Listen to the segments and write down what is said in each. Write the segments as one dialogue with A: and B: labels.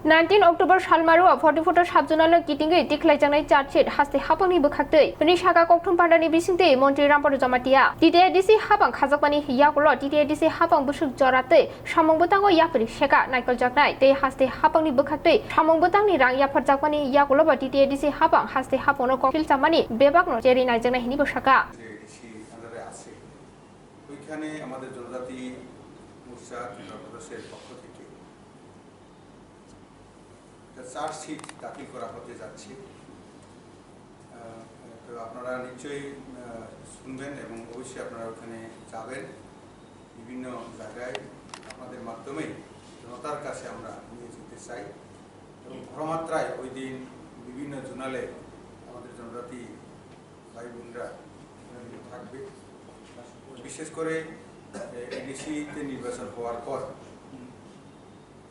A: 19 October सालमारु 44 साबजुनाल किटिंगै दिख्लायजानाय chargesheet हास्ते हाबांनि बोखाक्तै बिनि saga कक्थुम पान्डानि बिसिंतै मन्त्रि रामपद जमातिया टिटिआइडिसि हाबां खाजाकमानि याकुल टिटिआइडिसि हाबां बुसुक जरातै सामंबोतांगो यापरि सेका नायकल जागनाय तै हास्ते हाबांनि बोखाक्तै सामंबोतांनि रां याफर जागमानि याकुल टिटिआइडिसि हाबां हास्ते हाबांनो कफिल चामानि बेबागनो जेरि नायजागनाय हिनि बोसाका
B: ওইখানে আমাদের জনজাতি মোর্চা প্রদেশের পক্ষ থেকে একটা চার্জশিট দাখিল করা হতে যাচ্ছে। তো আপনারা নিশ্চয়ই শুনবেন এবং অবশ্যই আপনারা ওখানে যাবেন। বিভিন্ন জায়গায় আপনাদের মাধ্যমে জনতার কাছে আমরা নিয়ে যেতে চাই এবং বড়মাত্রায় ওই দিন বিভিন্ন জোনালে আমাদের জনজাতি ভাই বোনরা থাকবে। বিশেষ করে এডিসিতে নির্বাচন হওয়ার পর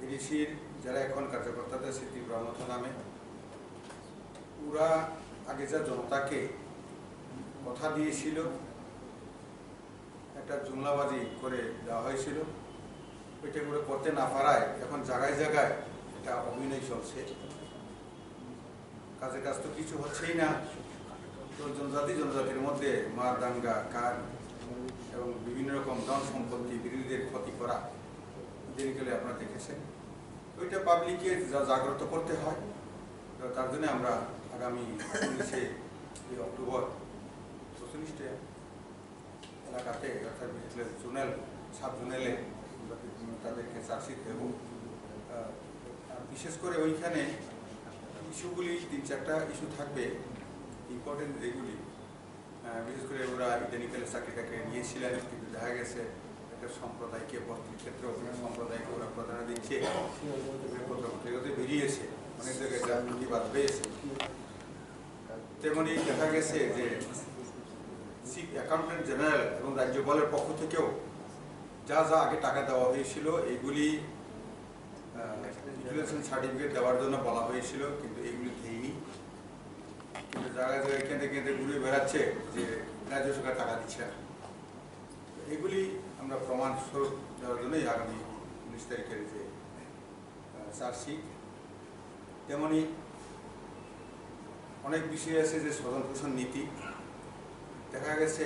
B: এডিসির যারা এখন কার্যকর্তাদের স্মৃতি ব্রহ্মথ নামে ওরা আগে যা জনতাকে কথা দিয়েছিল একটা জুমলাবাজি করে দেওয়া হয়েছিল, ওইটা করে করতে না পারায় এখন জায়গায় জায়গায় একটা অভিনয় চলছে। কাজের কাজ তো কিছু হচ্ছেই না। তো জনজাতির মধ্যে মার দাঙ্গা কার এবং বিভিন্ন রকম ধন সম্পত্তি বিরোধীদের ক্ষতি করা জেনিক্যালি আপনারা দেখেছেন। ওইটা পাবলিককে জাগ্রত করতে হয়। তার জন্য আমরা আগামী 19 অক্টোবর 45 এলাকাতে অর্থাৎ জোনাল সাব জোনালে তাদেরকে চার্জশিট দেব। বিশেষ করে ওইখানে ইস্যুগুলি 3-4টা ইস্যু থাকবে ইম্পর্টেন্ট, যেগুলি বিশেষ করে ওরা ইদানিকালে চাকরিটাকে নিয়েছিলেন, কিন্তু দেখা গেছে একটা সম্প্রদায়কে ভর্তির ক্ষেত্রে সম্প্রদায়কে ওরা প্রাধান্য দিচ্ছে, বেরিয়েছে অনেক জায়গায় যা প্রতিবাদ হয়েছে। তেমনি দেখা গেছে যে চিফ অ্যাকাউন্টেন্ট জেনারেল এবং রাজ্যপালের পক্ষ থেকেও যা যা আগে টাকা দেওয়া হয়েছিল এইগুলি ইউটিলাইজেশন সার্টিফিকেট দেওয়ার জন্য বলা হয়েছিল, কিন্তু এইগুলি দেয়নি। কিন্তু জায়গায় জায়গায় কেঁদে কেঁদে ঘুরে বেড়াচ্ছে যে রাজ্য সরকার টাকা দিচ্ছে না। এগুলি আমরা প্রমাণ স্বরূপ দেওয়ার জন্যই আগামী 19 তারিখের যে চার্জশিট। তেমনি অনেক বিষয় আছে যে স্বজন পোষণ নীতি। দেখা গেছে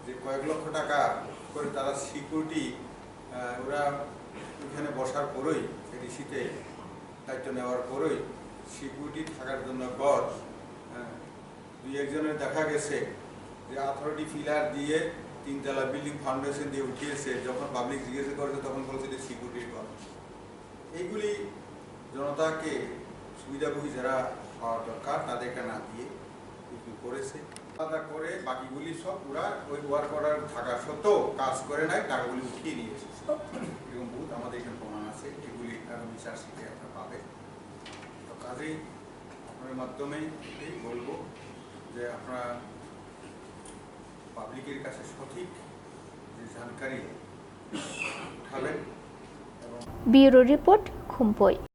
B: যে কয়েক লক্ষ টাকা করে তারা সিকিউরিটি ওরা ওইখানে বসার পরই এডিসিতে দায়িত্ব নেওয়ার পরই সিকিউরিটি থাকার জন্য গড় 2-1জনের দেখা গেছে যে অথরিটি ফিলার দিয়ে 3তলা বিল্ডিং ফাউন্ডেশন দিয়ে উঠিয়েছে। যখন পাবলিক জিজ্ঞেস করেছে তখন বলছে যে সিকিউরিটির ঘর। এইগুলি জনতাকে সুবিধাভোগী যারা হওয়ার দরকার তাদেরকে না দিয়ে এগুলি করেছে। আলাদা করে বাকিগুলি সব ওরা ওই ওয়ার্ক অর্ডার থাকা সত্ত্বেও কাজ করে নাই, টাকাগুলি উঠিয়ে নিয়েছে। এরকম বহুত আমাদের এখানে প্রমাণ আছে, এগুলি আগামী চার্জশিটে আপনারা পাবে। তো কাজেই আপনার মাধ্যমে এটাই বলবো যে আপনারা পাবলিকের কাছে সঠিক যে জানকারি উঠাবেন।
A: Bureau report, খুমপই।